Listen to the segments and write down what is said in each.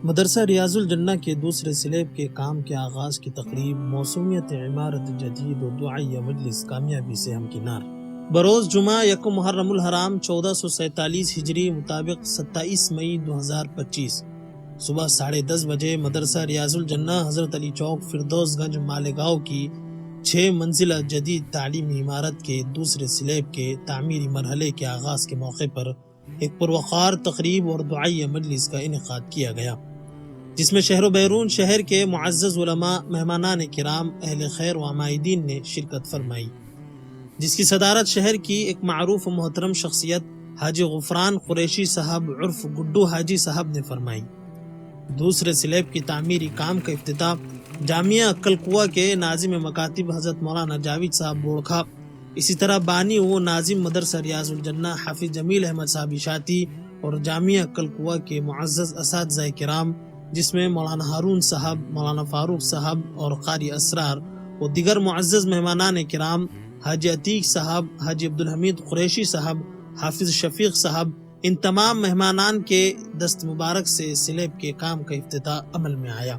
مدرسہ ریاض الجنہ کے دوسرے سلیب کے کام کے آغاز کی تقریب موسومیت عمارت جدید و دعائیہ مجلس کامیابی سے ہمکنار۔ بروز جمعہ یکم محرم الحرام 1447 ہجری مطابق 27 مئی 2025 صبح 10:30 بجے مدرسہ ریاض الجنہ حضرت علی چوک فردوس گنج مالیگاؤں کی 6 منزلہ جدید تعلیمی عمارت کے دوسرے سلیب کے تعمیری مرحلے کے آغاز کے موقع پر ایک پروقار تقریب اور دعائیہ مجلس کا انعقاد کیا گیا، جس میں شہر و بیرون شہر کے معزز علماء، مہمانان کرام، اہل خیر و عمائدین نے شرکت فرمائی، جس کی صدارت شہر کی ایک معروف و محترم شخصیت حاجی غفران قریشی صاحب عرف گڈو حاجی صاحب نے فرمائی۔ دوسرے سلیب کی تعمیری کام کا افتتاح جامعہ عقل قوہ کے ناظم مکاتب حضرت مولانا جاوید صاحب بوڑکھا، اسی طرح بانی و ناظم مدرسہ ریاض الجنہ حافظ جمیل احمد صاحب اشاعتی اور جامعہ عقل قوہ کے معزز اساتذہ کرام، جس میں مولانا ہارون صاحب، مولانا فاروق صاحب اور قاری اسرار و دیگر معزز مہمانان کرام، حاجی عتیق صاحب، حاجی عبدالحمید قریشی صاحب، حافظ شفیق صاحب، ان تمام مہمانان کے دست مبارک سے سلیب کے کام کا افتتاح عمل میں آیا۔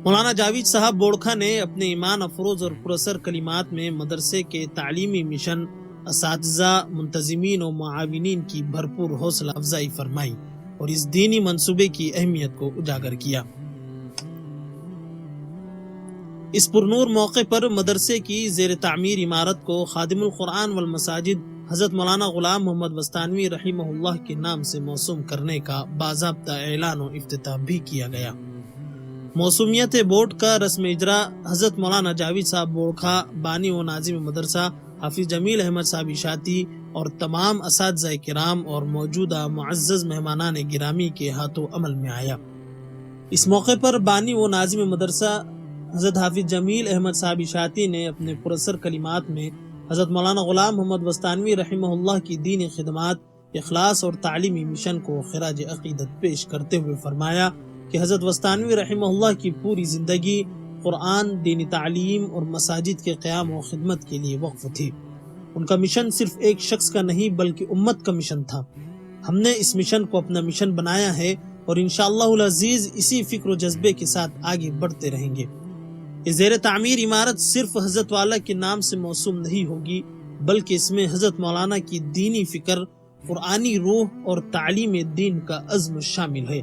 مولانا جاوید صاحب بوڑکھا نے اپنے ایمان افروز اور پراثر کلمات میں مدرسے کے تعلیمی مشن، اساتذہ، منتظمین و معاونین کی بھرپور حوصلہ افزائی فرمائی اور اس دینی منصوبے کی اہمیت کو اجاگر کیا۔ اس پرنور موقع پر مدرسے کی زیر تعمیر عمارت کو خادم القرآن والمساجد حضرت مولانا غلام محمد بستانوی رحمہ اللہ کے نام سے موسوم کرنے کا باضابطہ اعلان و افتتاح بھی کیا گیا۔ موسومیت بورڈ کا رسم اجرا حضرت مولانا جاوید صاحب بوڑکھا، بانی و ناظم مدرسہ حافظ جمیل احمد صاحب اشاعتی اور تمام اساتذہ کرام اور موجودہ معزز مہمانان گرامی کے ہاتھوں عمل میں آیا۔ اس موقع پر بانی و ناظم مدرسہ حضرت حافظ جمیل احمد صاحب اشاعتی نے اپنے پراثر کلمات میں حضرت مولانا غلام محمد بستانوی رحمہ اللہ کی دینی خدمات، اخلاص اور تعلیمی مشن کو خراج عقیدت پیش کرتے ہوئے فرمایا کہ حضرت بستانوی رحمہ اللہ کی پوری زندگی قرآن، دینی تعلیم اور مساجد کے قیام و خدمت کے لیے وقف تھی۔ ان کا مشن صرف ایک شخص کا نہیں بلکہ امت کا مشن تھا۔ ہم نے اس مشن کو اپنا مشن بنایا ہے اور انشاءاللہ العزیز اسی فکر و جذبے کے ساتھ آگے بڑھتے رہیں گے۔ یہ زیر تعمیر عمارت صرف حضرت والا کے نام سے موسوم نہیں ہوگی، بلکہ اس میں حضرت مولانا کی دینی فکر، قرآنی روح اور تعلیم دین کا عزم شامل ہے۔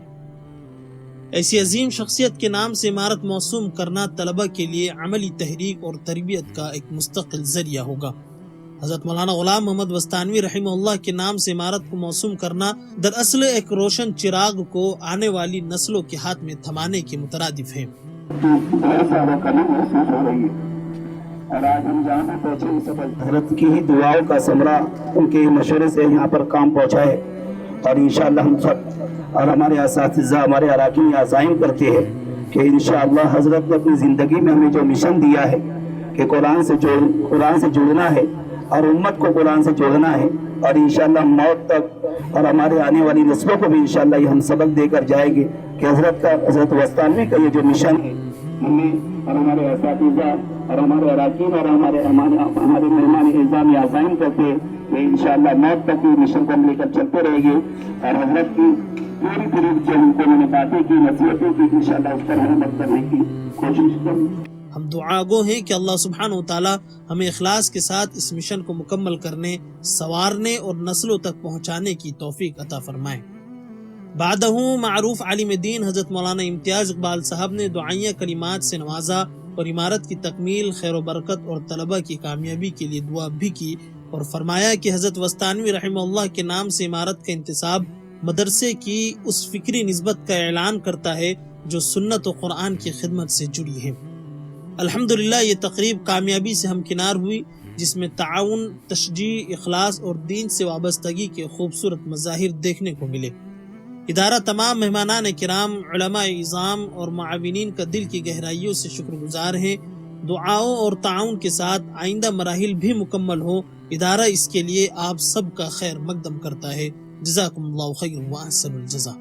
ایسی عظیم شخصیت کے نام سے عمارت موسوم کرنا طلبہ کے لیے عملی تحریک اور تربیت کا ایک مستقل ذریعہ ہوگا۔ حضرت مولانا غلام محمد بستانوی رحمہ اللہ کے نام سے عمارت کو موسوم کرنا دراصل ایک روشن چراغ کو آنے والی نسلوں کے ہاتھ میں تھمانے کے مترادف ہے۔ اور آج ہم جہاں پہ پہنچے حضرت کی ہی دعاؤں کا ثمرہ ان کے مشورے سے یہاں پر کام پہنچا ہے، اور انشاءاللہ ہم سب اور ہمارے اساتذہ، ہمارے اراکین عزائم کرتے ہیں کہ انشاءاللہ حضرت نے اپنی زندگی میں ہمیں جو مشن دیا ہے کہ قرآن سے جڑنا ہے اور امت کو قرآن سے جوڑنا ہے، اور انشاءاللہ موت تک اور ہمارے آنے والی نسلوں کو بھی انشاءاللہ یہ ہم سبق دے کر جائیں گے کہ حضرت بستانوی کا یہ جو مشن ہے، ہمیں اور ہمارے اساتذہ اور ہمارے اراکین اور ہمارے مہمان اعزامی عزائم کرتے ہیں کہ انشاءاللہ موت تک یہ مشن کو ہم لے کر چلتے رہیں گے، اور حضرت کی پوری جو ان کو میں نے باتیں کی، نصیحتیں کی، انشاءاللہ اس پر عمل کرنے کی کوشش کریں۔ ہم دعا گو ہیں کہ اللہ سبحانہ وتعالی ہمیں اخلاص کے ساتھ اس مشن کو مکمل کرنے، سنوارنے اور نسلوں تک پہنچانے کی توفیق عطا فرمائے۔ بعدہ معروف عالم دین حضرت مولانا امتیاز اقبال صاحب نے دعائیہ کلمات سے نوازا اور عمارت کی تکمیل، خیر و برکت اور طلبہ کی کامیابی کے لیے دعا بھی کی، اور فرمایا کہ حضرت بستانوی رحمہ اللہ کے نام سے عمارت کا انتصاب مدرسے کی اس فکری نسبت کا اعلان کرتا ہے جو سنت و قرآن کی خدمت سے جڑی ہے۔ الحمدللہ یہ تقریب کامیابی سے ہمکنار ہوئی، جس میں تعاون، تشجیع، اخلاص اور دین سے وابستگی کے خوبصورت مظاہر دیکھنے کو ملے۔ ادارہ تمام مہمانان کرام، علماء اعظام اور معاونین کا دل کی گہرائیوں سے شکر گزار ہیں۔ دعاؤں اور تعاون کے ساتھ آئندہ مراحل بھی مکمل ہوں، ادارہ اس کے لیے آپ سب کا خیر مقدم کرتا ہے۔ جزاکم اللہ خیر و احسن الجزا۔